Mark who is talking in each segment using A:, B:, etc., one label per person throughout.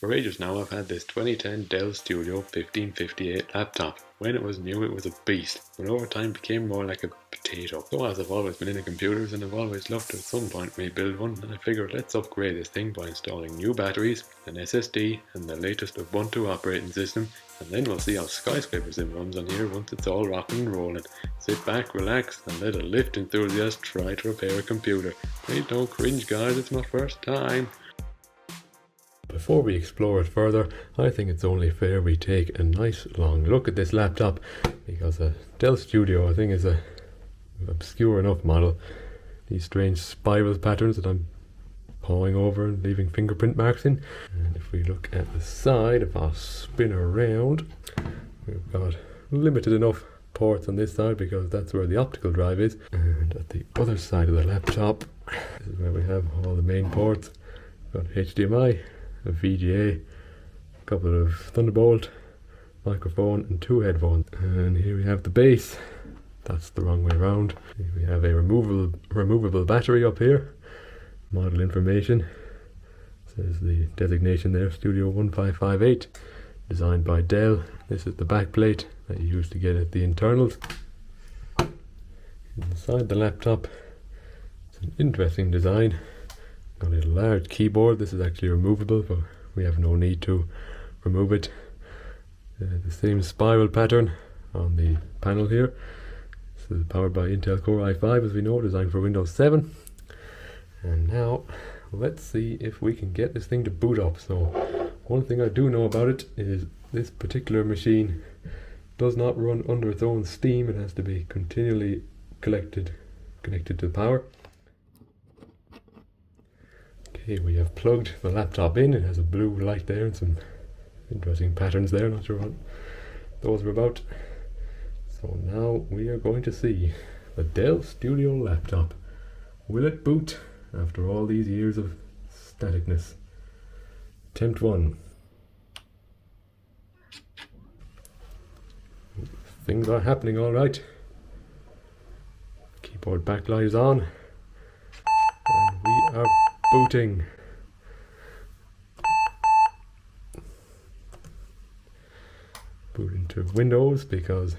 A: For ages now I've had this 2010 Dell Studio 1558 laptop. When it was new it was a beast, but over time became more like a potato. So as I've always been into computers and I've always loved to at some point rebuild one, and I figured let's upgrade this thing by installing new batteries, an SSD and the latest Ubuntu operating system, and then we'll see how Skyscrapersim runs on here once it's all rocking and rolling. Sit back, relax and let a lift enthusiast try to repair a computer. Please don't cringe guys, it's my first time. Before we explore it further, I think it's only fair we take a nice long look at this laptop, because a Dell Studio I think is a obscure enough model. These strange spiral patterns that I'm pawing over and leaving fingerprint marks in. And if we look at the side, if I spin around, we've got limited enough ports on this side because that's where the optical drive is. And at the other side of the laptop, this is where we have all the main ports. We've got HDMI, a VGA, a couple of Thunderbolt, microphone and 2 headphones. And here we have the base. That's the wrong way around. We have a removable battery up here. Model information. Says the designation there, Studio 1558. Designed by Dell. This is the back plate that you use to get at the internals. Inside the laptop, it's an interesting design. Got a large keyboard. This is actually removable, but we have no need to remove it. The same spiral pattern on the panel here. This is powered by Intel Core i5, as we know, designed for Windows 7. And now let's see if we can get this thing to boot up. So one thing I do know about it is this particular machine does not run under its own steam. It has to be continually connected to the power. Okay, we have plugged the laptop in. It has a blue light there and some interesting patterns there. Not sure what those were about. So now we are going to see the Dell Studio laptop. Will it boot after all these years of staticness? Attempt 1. Things are happening all right. Keyboard backlight is on. And we are booting. Boot into Windows because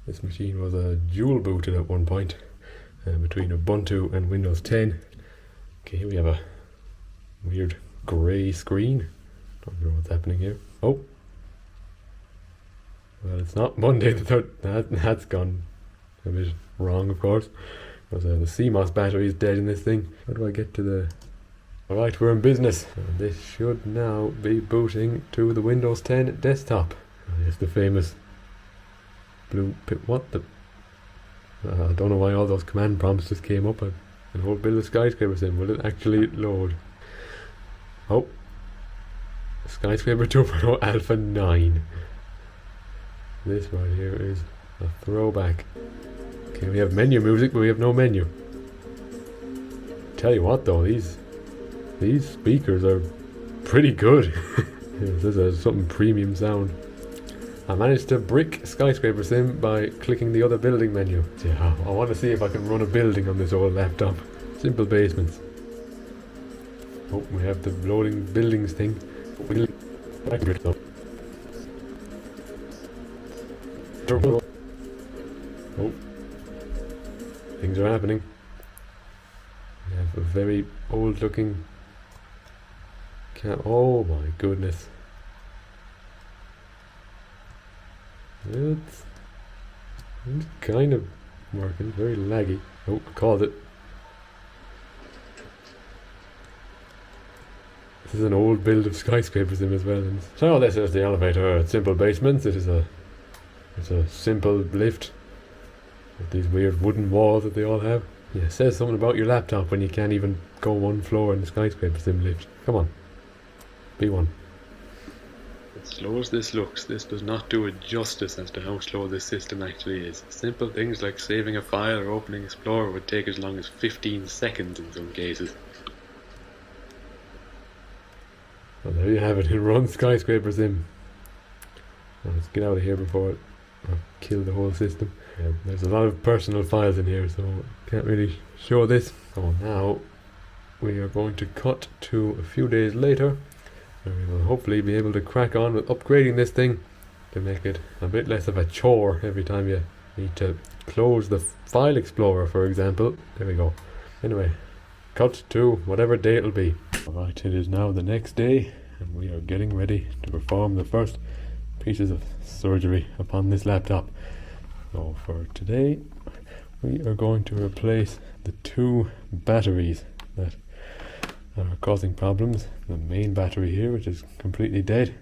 A: this machine was a dual booted at one point between Ubuntu and Windows 10. Okay, we have a weird grey screen. Don't know what's happening here. Oh, well, it's not Monday the 3rd. That's gone a bit wrong, of course. Because the CMOS battery is dead in this thing. How do I get to the... Alright, we're in business. And this should now be booting to the Windows 10 desktop. It's the famous blue... What the... I don't know why all those command prompts just came up. A whole build of Skyscrapersim. Will it actually load? Oh. Skyscraper 2.0 Alpha 9. This right here is a throwback. Okay, we have menu music, but we have no menu. Tell you what though, these speakers are pretty good. This is something premium sound. I managed to brick Skyscrapersim by clicking the other building menu. Yeah, I want to see if I can run a building on this old laptop. Simple basements. Oh, we have the loading buildings thing. Oh. Things are happening. We have a very old looking oh my goodness. It's kind of working, very laggy. Oh, I called it. This is an old build of Skyscrapersim as well. So this is the elevator at Simple Basements. It's a simple lift with these weird wooden walls that they all have. Yeah, it says something about your laptop when you can't even go one floor in the Skyscrapersim lift. Come on, be one. As slow as this looks, this does not do it justice as to how slow this system actually is. Simple things like saving a file or opening Explorer would take as long as 15 seconds in some cases. Well, there you have it. It runs Skyscrapersim. Well, let's get out of here before it kill the whole system. There's a lot of personal files in here, so can't really show this. So now we are going to cut to a few days later And we will hopefully be able to crack on with upgrading this thing to make it a bit less of a chore every time you need to close the file explorer, for example. There we go. Anyway, cut to whatever day it'll be. Alright, it is now the next day and we are getting ready to perform the first pieces of surgery upon this laptop. So for today we are going to replace the two batteries that are causing problems. The main battery here, which is completely dead,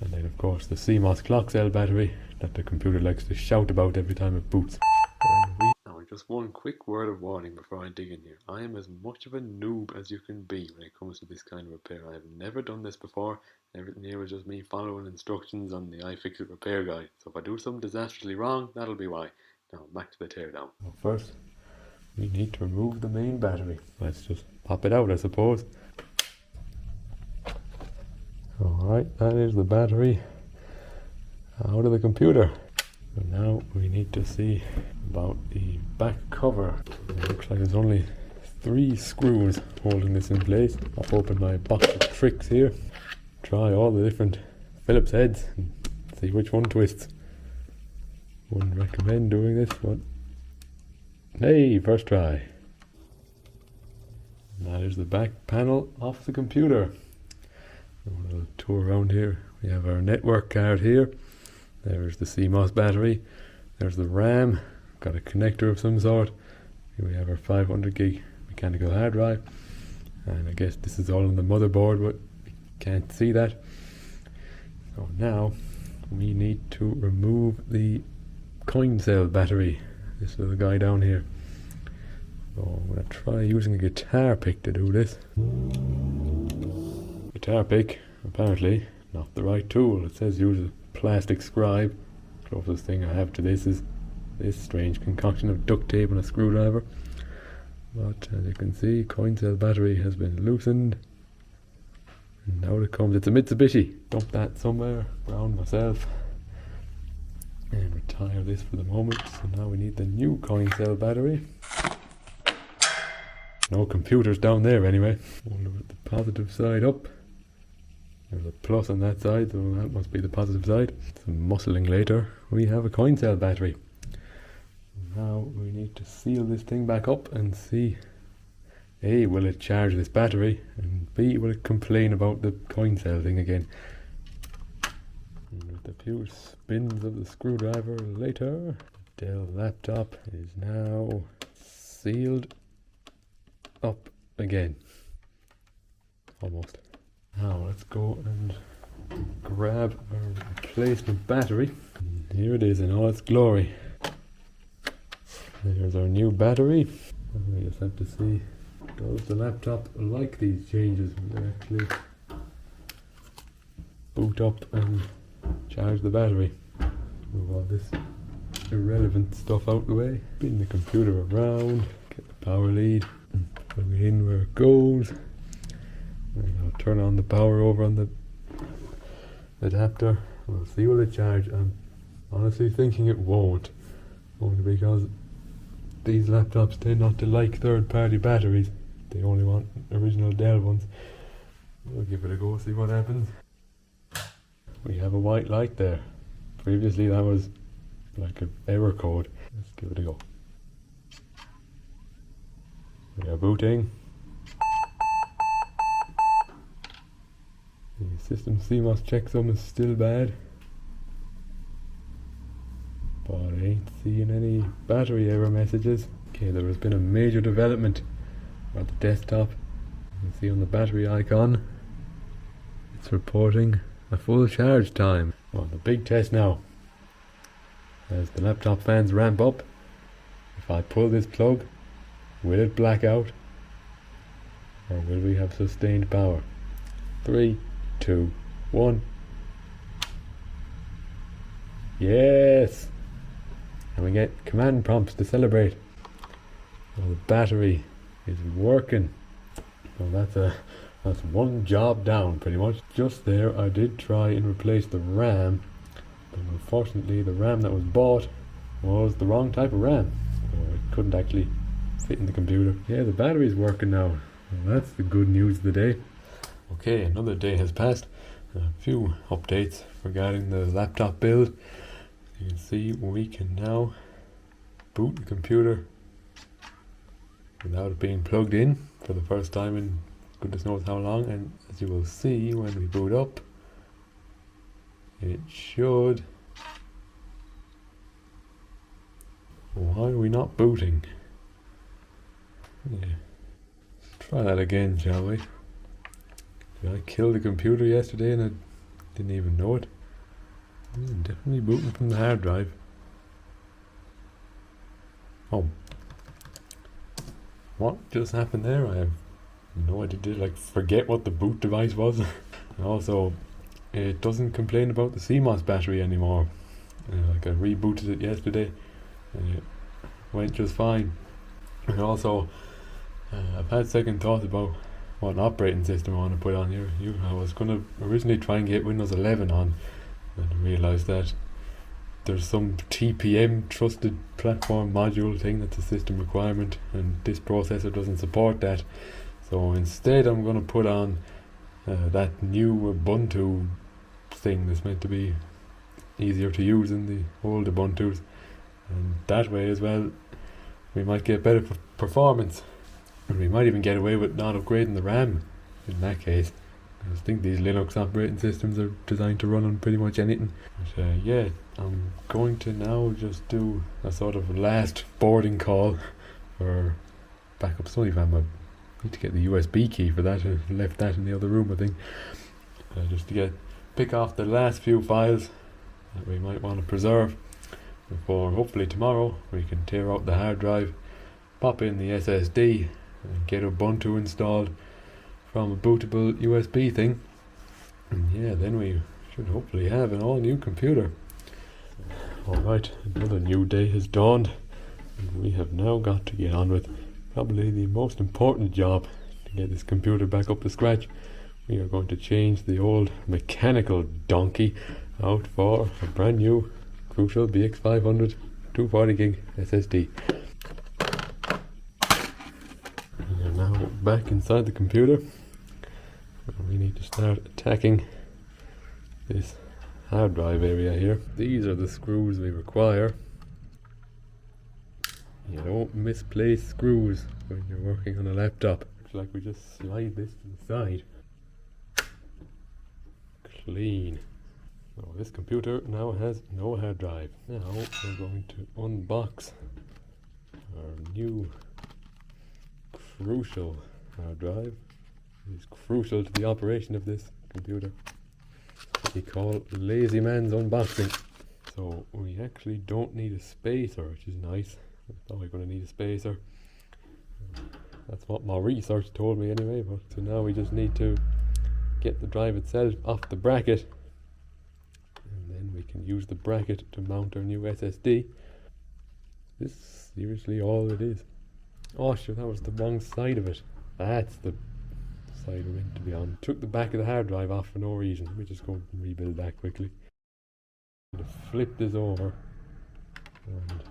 A: and then of course the CMOS clock cell battery that the computer likes to shout about every time it boots. Now just one quick word of warning before I dig in here. I am as much of a noob as you can be when it comes to this kind of repair. I have never done this before. Everything here is just me following instructions on the iFixit repair guide. So if I do something disastrously wrong, that'll be why. Now back to the teardown. Well, first we need to remove the main battery. Let's just pop it out, I suppose. Alright, that is the battery out of the computer. And now we need to see about the back cover. It looks like there's only 3 screws holding this in place. I'll open my box of tricks here, try all the different Phillips heads and see which one twists. Wouldn't recommend doing this, but hey, first try. And that is the back panel of the computer. A little tour around here. We have our network card here. There's the CMOS battery. There's the RAM. Got a connector of some sort. Here we have our 500 gig mechanical hard drive. And I guess this is all on the motherboard, but you can't see that. So now we need to remove the coin cell battery. This little guy down here. So I'm going to try using a guitar pick to do this. Guitar pick, apparently not the right tool. It says use a plastic scribe. Closest thing I have to this is this strange concoction of duct tape and a screwdriver. But as you can see, coin cell battery has been loosened. And out it comes. It's a Mitsubishi. Dump that somewhere around myself. And retire this for the moment. So now we need the new coin cell battery. No computers down there anyway. Wonder what the positive side up. There's a plus on that side, so that must be the positive side. Some muscling later, we have a coin cell battery. Now we need to seal this thing back up and see, A, will it charge this battery, and B, will it complain about the coin cell thing again. And with a few spins of the screwdriver later, the Dell laptop is now sealed up again. Almost. Now let's go and grab our replacement battery. And here it is in all its glory. There's our new battery. And we just have to see, does the laptop like these changes? We can actually boot up and charge the battery. Move all this irrelevant stuff out the way. Spin the computer around, get the power lead, plug it in where it goes. And I'll turn on the power over on the adapter. We'll see will it charge. I'm honestly thinking it won't. Only because these laptops tend not to like third-party batteries. They only want original Dell ones. We'll give it a go, see what happens. We have a white light there. Previously that was like an error code. Let's give it a go. We are booting. The system CMOS checksum is still bad, but I ain't seeing any battery error messages. Okay, there has been a major development on the desktop. You can see on the battery icon, it's reporting a full charge time. Well, the big test now. As the laptop fans ramp up, if I pull this plug, will it black out? Or will we have sustained power? 3, 2, 1. Yes! And we get command prompts to celebrate. Well, the battery is working. Well, that's one job down pretty much. Just there I did try and replace the RAM, but unfortunately the RAM that was bought was the wrong type of RAM, so it couldn't actually fit in the computer. Yeah, the battery's working now. Well, that's the good news of the day. Okay, another day has passed. A few updates regarding the laptop build. You can see we can now boot the computer without it being plugged in for the first time in goodness knows how long, and as you will see when we boot up, it should... Why are we not booting? Yeah. Try that again, shall we? Did I kill the computer yesterday and I didn't even know it? Definitely booting from the hard drive. Oh. What just happened there? I have no idea. Did I forget what the boot device was? And also, it doesn't complain about the CMOS battery anymore. I rebooted it yesterday and it went just fine. And also, I've had second thoughts about what an operating system I want to put on here. I was going to originally try and get Windows 11 on, and I realised that there's some TPM, trusted platform module thing that's a system requirement, and this processor doesn't support that. So instead I'm going to put on that new Ubuntu thing that's meant to be easier to use than the old Ubuntus, and that way as well we might get better performance, and we might even get away with not upgrading the RAM in that case. I think these Linux operating systems are designed to run on pretty much anything. But yeah, I'm going to now just do a sort of last boarding call for backup Sony RAM. I need to get the USB key for that. I left that in the other room, I think. Just to pick off the last few files that we might want to preserve before hopefully tomorrow we can tear out the hard drive, pop in the SSD and get Ubuntu installed from a bootable USB thing, and yeah, then we should hopefully have an all new computer. Alright, another new day has dawned, and we have now got to get on with probably the most important job to get this computer back up to scratch. We are going to change the old mechanical donkey out for a brand new Crucial BX500 240 gig SSD. We are now back inside the computer. We need to start attacking this hard drive area here. These are the screws we require. You don't misplace screws when you're working on a laptop. Looks like we just slide this to the side. Clean. So this computer now has no hard drive. Now we're going to unbox our new Crucial hard drive. It's crucial to the operation of this computer. We call lazy man's unboxing. So we actually don't need a spacer, which is nice. I thought we were going to need a spacer. That's what my research told me anyway. But so now we just need to get the drive itself off the bracket, and then we can use the bracket to mount our new SSD. This is seriously all it is. Oh sure, that was the wrong side of it. That's the side we're meant to be on. Took the back of the hard drive off for no reason. Let me just go and rebuild that quickly. I'm going to flip this over and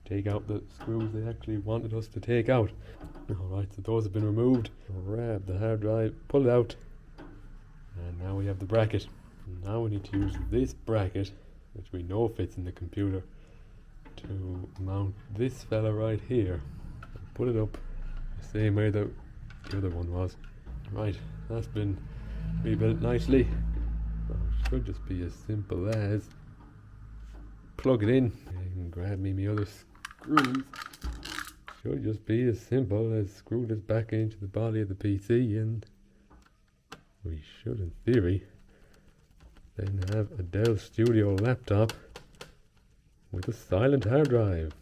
A: take out the screws they actually wanted us to take out. Alright, so those have been removed. Grab the hard drive, pull it out, and now we have the bracket. Now we need to use this bracket, which we know fits in the computer, to mount this fella right here. Put it up the same way that the other one was. Right, that's been rebuilt nicely. So it should just be as simple as plug it in and grab me my other screws. Should just be as simple as screw this back into the body of the PC, and we should, in theory, then have a Dell Studio laptop with a silent hard drive.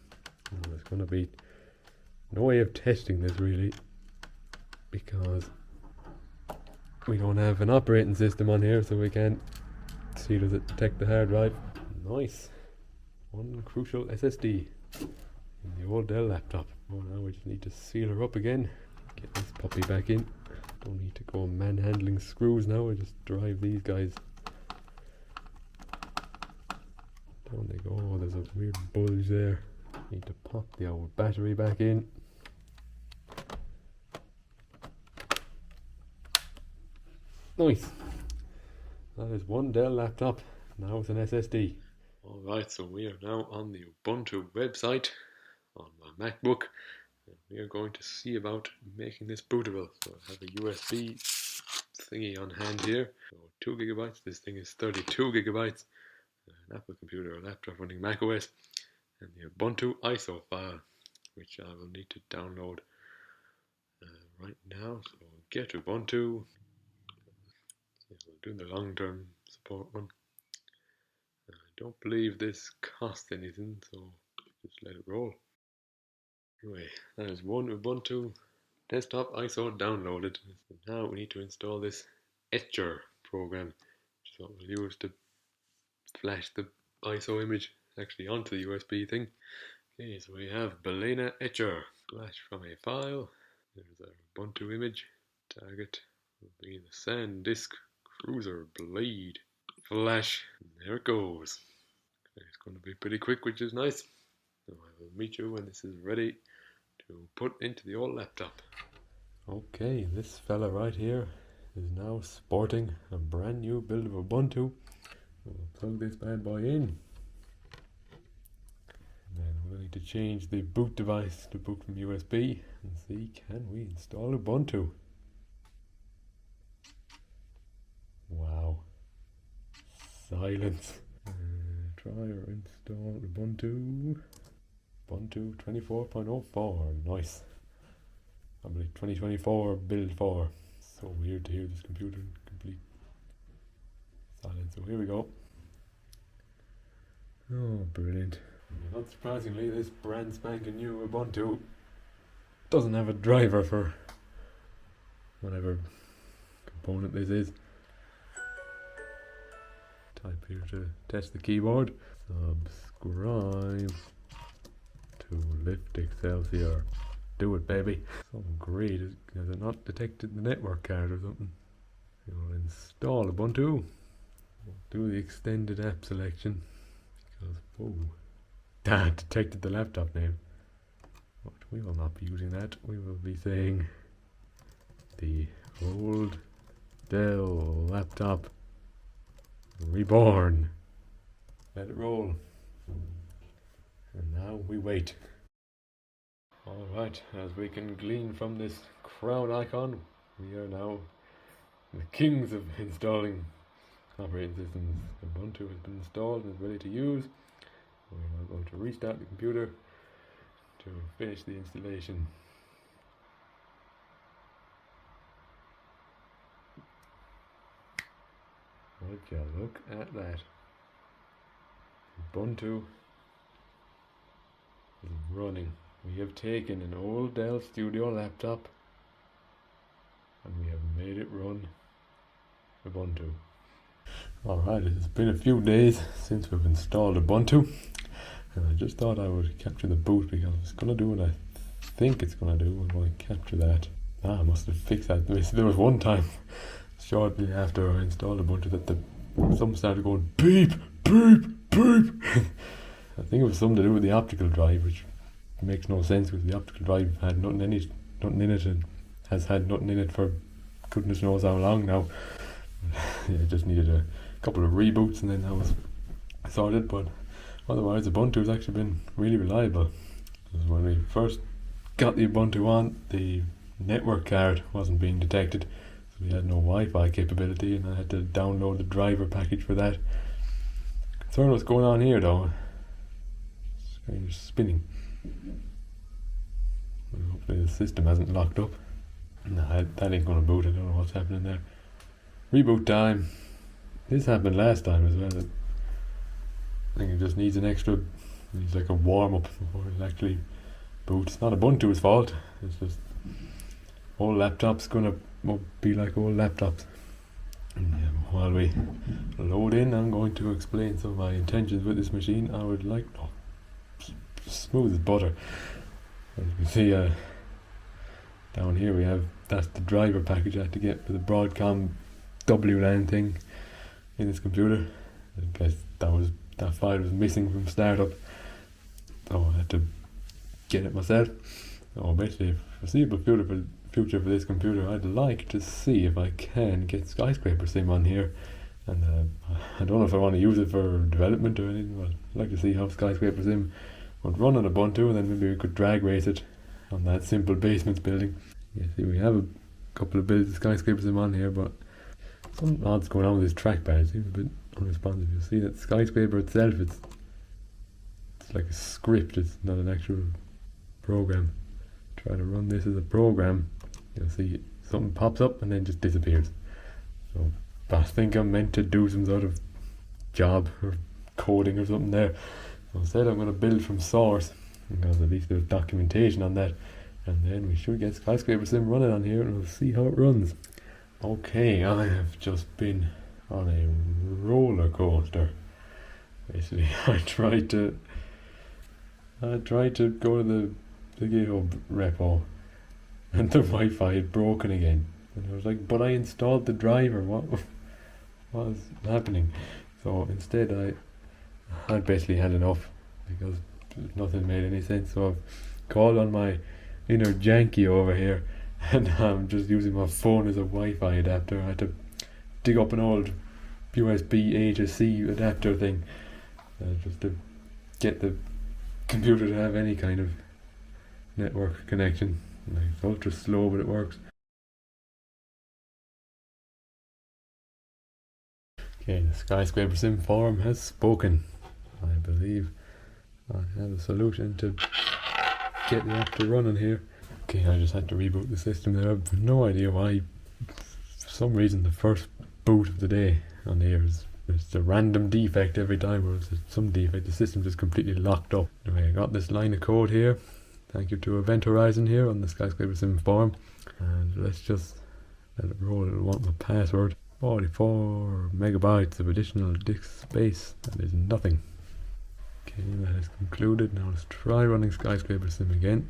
A: And there's going to be no way of testing this really, because we don't have an operating system on here, so we can't see, does it detect the hard drive. Nice. One Crucial SSD in the Old Dell Laptop. Oh, now we just need to seal her up again, get this puppy back in. Don't need to go manhandling screws now, I just drive these guys. Down they go. Oh, there's a weird bulge there. Need to pop the old battery back in. Nice. That is one Dell laptop. Now it's an SSD. Alright, so we are now on the Ubuntu website on my MacBook. And we are going to see about making this bootable. So I have a USB thingy on hand here. So 2 gigabytes. This thing is 32 gigabytes. An Apple computer or laptop running macOS. And the Ubuntu ISO file, which I will need to download right now. So get Ubuntu. We'll do the long-term support one. I don't believe this costs anything, so just let it roll. Anyway, that is one Ubuntu desktop ISO downloaded. So now we need to install this Etcher program, which is what we'll use to flash the ISO image actually onto the USB thing. Okay, so we have Balena Etcher. Flash from a file. There's our Ubuntu image. Target will be the SanDisk Cruiser Blade. Flash. And there it goes. Okay, it's going to be pretty quick, which is nice. So I will meet you when this is ready to put into the old laptop. Okay, this fella right here is now sporting a brand new build of Ubuntu. We'll plug this bad boy in. And then we'll need to change the boot device to boot from USB and see, can we install Ubuntu? Wow. Silence. Try or install Ubuntu. Ubuntu 24.04. Nice. Probably 2024 build 4. So weird to hear this computer in complete silence. So here we go. Oh, brilliant. Not surprisingly, this brand spanking new Ubuntu doesn't have a driver for whatever component this is. Type here to test the keyboard. Subscribe to Lift Excelsior. Do it, baby. Something great. Has it not detected the network card or something? We'll install Ubuntu. We'll do the extended app selection. Because, whoa. That detected the laptop name. But we will not be using that. We will be saying the Old Dell Laptop Reborn. Let it roll. And now we wait. Alright, as we can glean from this crown icon, we are now the kings of installing operating systems. Ubuntu has been installed and is ready to use. We're now going to restart the computer to finish the installation. Would you look at that? Ubuntu is running. We have taken an old Dell Studio laptop and we have made it run Ubuntu. Alright, it's been a few days since we've installed Ubuntu, and I just thought I would capture the boot because it's going to do what I think it's going to do. I'm going to capture that. I must have fixed that. There was one time shortly after I installed Ubuntu that something started going beep, beep, beep. I think it was something to do with the optical drive, which makes no sense because the optical drive had nothing in it and has had nothing in it for goodness knows how long now. Yeah, it just needed a couple of reboots and then that was sorted, but otherwise Ubuntu has actually been really reliable. Because when we first got the Ubuntu on, the network card wasn't being detected, so we had no Wi-Fi capability and I had to download the driver package for that. Concern what's going on here though. Screen is spinning. Well, hopefully the system hasn't locked up. No, that ain't gonna boot. I don't know what's happening there. Reboot time. This happened last time as well. I think it just needs needs like a warm up before it actually boots. It's not Ubuntu's fault. It's just old laptops gonna be like old laptops. And while we load in, I'm going to explain some of my intentions with this machine. I would like smooth as butter. As you can see, down here that's the driver package I had to get for the Broadcom WLAN thing in this computer. I guess that file was missing from startup, so I had to get it myself. So basically, a foreseeable future future for this computer, I'd like to see if I can get Skyscrapersim on here. And I don't know if I want to use it for development or anything, but I'd like to see how Skyscrapersim would run on Ubuntu, and then maybe we could drag race it on that simple basements building. You see, we have a couple of builds of Skyscrapersim on here, but something odd's going on with this trackpad. It seems a bit unresponsive. You'll see that Skyscraper itself, it's like a script, it's not an actual program. Try to run this as a program, you'll see something pops up and then just disappears. So I think I'm meant to do some sort of job or coding or something there. So instead I'm going to build from source, because at least there's documentation on that, and then we should get Skyscrapersim running on here and we'll see how it runs. Okay, I have just been on a roller coaster. Basically, I tried to go to the GitHub repo, and the Wi-Fi had broken again. And I was like, but I installed the driver. What was happening? So instead, I basically had enough, because nothing made any sense. So I've called on my inner janky over here, and I'm just using my phone as a Wi-Fi adapter. I had to dig up an old USB A to C adapter thing, just to get the computer to have any kind of network connection. Like, it's ultra slow, but it works. Okay, the Skyscrapersim forum has spoken. I believe I have a solution to get the app to run on here. Okay, I just had to reboot the system there. I've no idea why. For some reason, the first boot of the day on here is it's a random defect every time, or it's some defect. The system just completely locked up. Anyway, I got this line of code here. Thank you to Event Horizon here on the Skyscrapersim forum. And let's just let it roll. It'll want my password. 44 megabytes of additional disk space. That is nothing. Okay, that is concluded. Now let's try running Skyscrapersim again.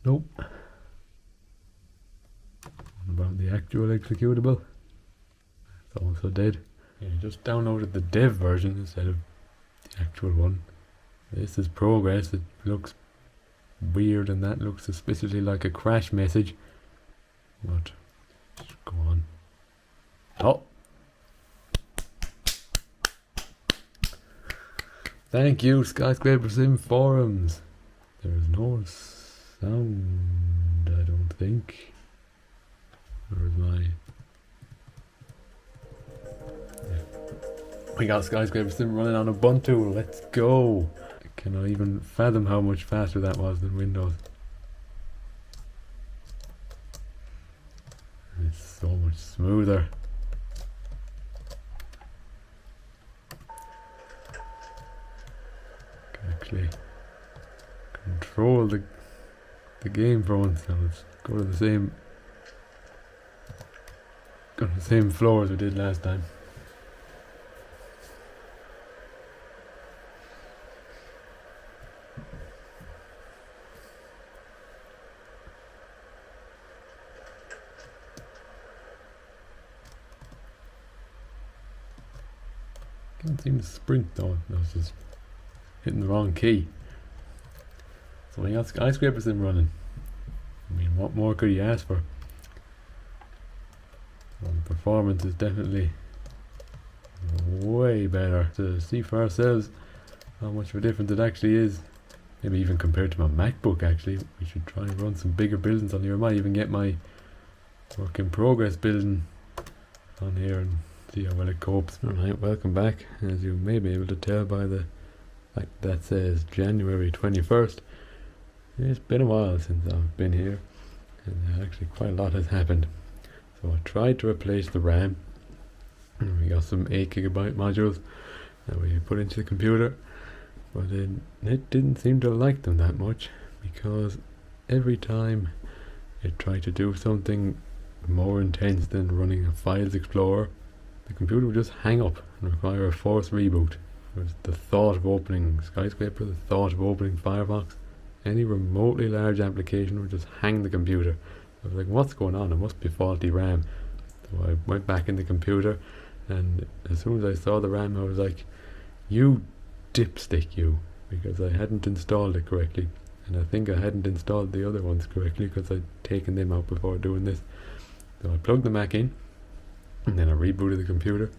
A: Nope. What about the actual executable? It's also dead. Yeah, I just downloaded the dev version instead of the actual one. This is progress. It looks weird, and that looks suspiciously like a crash message. But just go on. Oh! Thank you, Skyscrapersim forums. There is no sound, I don't think. Where is my... We got Skyscrapersim running on Ubuntu. Let's go! I cannot even fathom how much faster that was than Windows. It's so much smoother. Can actually control the game for once. Now let's go to the same floor as we did last time. Can't seem to sprint though. I was just hitting the wrong key. So we got Skyscrapersim running. I mean, what more could you ask for? Well, the performance is definitely way better. To see for ourselves how much of a difference it actually is. Maybe even compared to my MacBook actually. We should try and run some bigger buildings on here. I might even get my work in progress building on here and see how well it copes. Alright, welcome back. As you may be able to tell by the fact that says January 21st. It's been a while since I've been here, and actually quite a lot has happened. So I tried to replace the RAM. We got some 8GB modules that we put into the computer, but then it didn't seem to like them that much, because every time it tried to do something more intense than running a files explorer, the computer would just hang up and require a forced reboot. It was the thought of opening Skyscraper, the thought of opening Firefox, any remotely large application would just hang the computer. I was like, what's going on? It must be faulty RAM. So I went back in the computer, and as soon as I saw the RAM, I was like, you dipstick you, because I hadn't installed it correctly. and I think I hadn't installed the other ones correctly because I'd taken them out before doing this. So I plugged the Mac in, and then I rebooted the computer,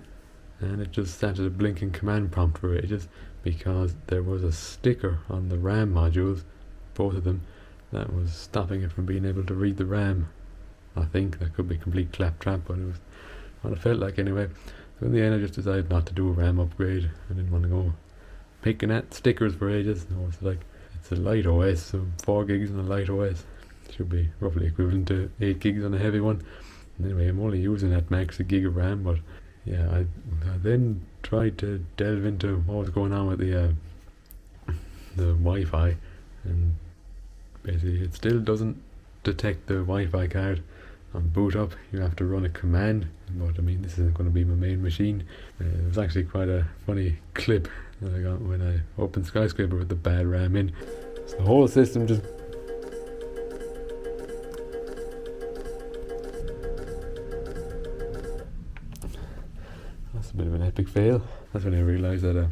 A: and it just started a blinking command prompt for ages because there was a sticker on the RAM modules, both of them, that was stopping it from being able to read the RAM. I think that could be complete claptrap, but it was what it felt like anyway. So in the end I just decided not to do a RAM upgrade. I didn't want to go picking at stickers for ages. No, it's a light OS, so 4 gigs on a light OS should be roughly equivalent to 8 gigs on a heavy one. Anyway, I'm only using at max a gig of RAM, but yeah, I then tried to delve into what was going on with the Wi-Fi, and basically it still doesn't detect the Wi-Fi card. On boot up you have to run a command, but I mean this isn't going to be my main machine. It was actually quite a funny clip that I got when I opened Skyscraper with the bad RAM in. So the whole system just that's a bit of an epic fail. That's when I realised that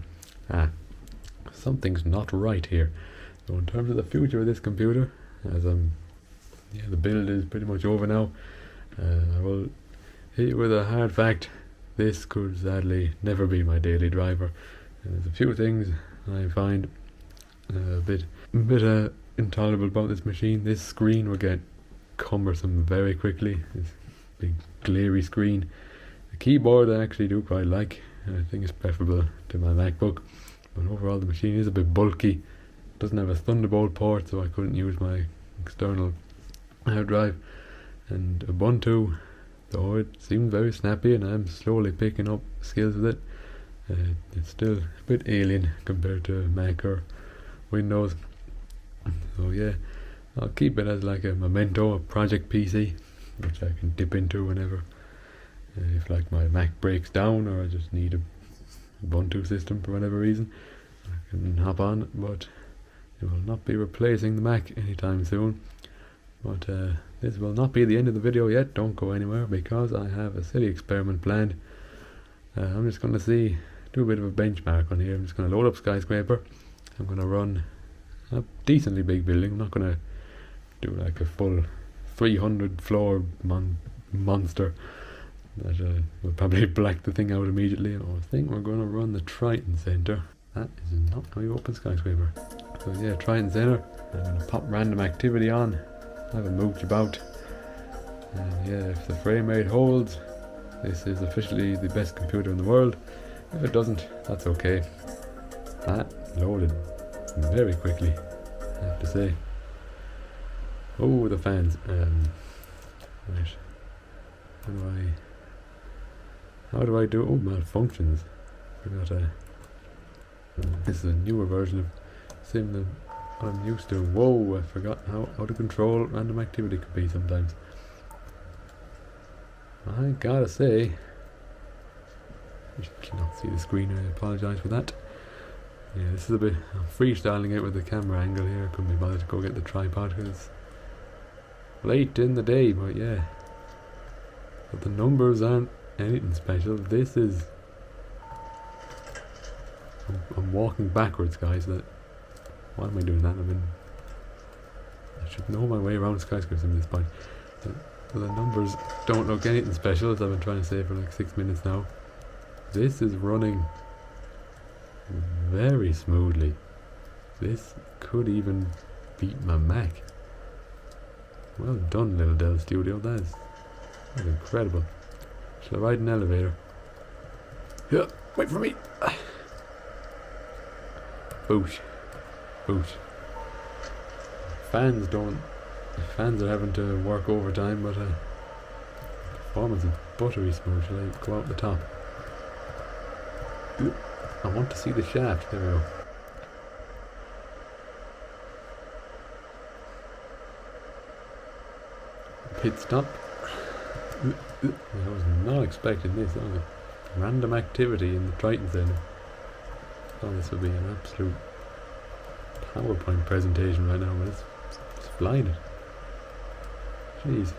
A: something's not right here. So in terms of the future of this computer, as the build is pretty much over now, I will hit you with a hard fact. This could sadly never be my daily driver. There's a few things I find a bit intolerable about this machine. This screen will get cumbersome very quickly. This big glary screen. The keyboard I actually do quite like. I think it's preferable to my MacBook, but overall the machine is a bit bulky. It doesn't have a Thunderbolt port, so I couldn't use my external hard drive. And Ubuntu, though it seems very snappy and I'm slowly picking up skills with it, it's still a bit alien compared to Mac or Windows. So yeah, I'll keep it as like a memento, a project PC, which I can dip into whenever, if like my Mac breaks down or I just need a Ubuntu system for whatever reason, I can hop on. But it will not be replacing the Mac anytime soon. But this will not be the end of the video yet. Don't go anywhere because I have a silly experiment planned. I'm just going to do a bit of a benchmark on here. I'm just going to load up Skyscraper. I'm going to run a decently big building. I'm not going to do like a full 300 floor monster that will probably black the thing out immediately. I think we're going to run the Triton Center. That is not how you open Skyscraper. So yeah, Triton Center. I'm going to pop random activity on. Have a mooch about, and yeah, if the frame rate holds, this is officially the best computer in the world. If it doesn't, that's okay. That loaded very quickly, I have to say. Oh, the fans. Right. How do I do? Oh, malfunctions. This is a newer version of Sim than I'm used to. Whoa, I forgot how to control random activity could be sometimes. I gotta say, you cannot see the screen, I apologise for that. Yeah, this is a bit, I'm freestyling it with the camera angle here. Couldn't be bothered to go get the tripod because it's late in the day, but yeah. But the numbers aren't anything special. This is, I'm walking backwards, guys. Why am I doing that? I should know my way around Skyscrapersim at this point. The numbers don't look anything special, as I've been trying to say for like 6 minutes now. This is running very smoothly. This could even beat my Mac. Well done, Little Dell Studio. That's incredible. Shall I ride an elevator? Yeah, wait for me. Boosh. Boosh. Fans are having to work overtime, but performance is buttery smooth. Shall I go out the top? I want to see the shaft. There we go. Pit stop. I was not expecting this. Random activity in the Triton Center. I thought this would be an absolute PowerPoint presentation right now, but it's flying it. Jeez.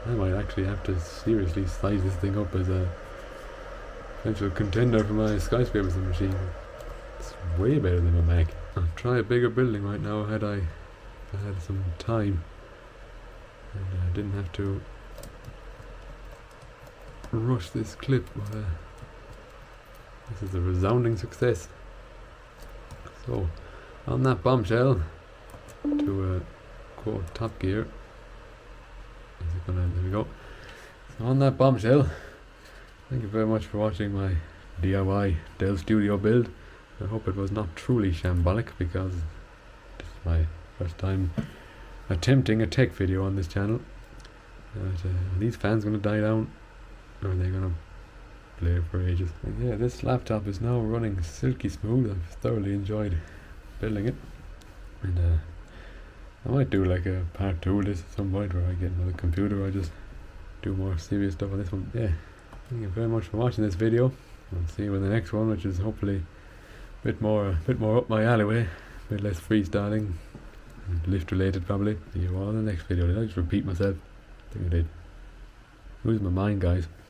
A: I might actually have to seriously size this thing up as a potential contender for my Skyscrapersim machine. It's way better than my Mac. I'd try a bigger building right now had I had some time and I didn't have to rush this clip, but this is a resounding success. So on that bombshell, to quote Top Gear, there we go. So on that bombshell, thank you very much for watching my DIY Dell Studio build. I hope it was not truly shambolic, because this is my first time attempting a tech video on this channel. But, are these fans going to die down, or are they going to play it for ages? And yeah, this laptop is now running silky smooth. I've thoroughly enjoyed building it, and I might do like a part 2 of this at some point where I get another computer or I just do more serious stuff on this one. Yeah, thank you very much for watching this video. I'll see you in the next one, which is hopefully a bit more up my alleyway, a bit less freestyling and lift related probably. See you all in the next video. Did I just repeat myself? I think I did. Losing my mind, guys.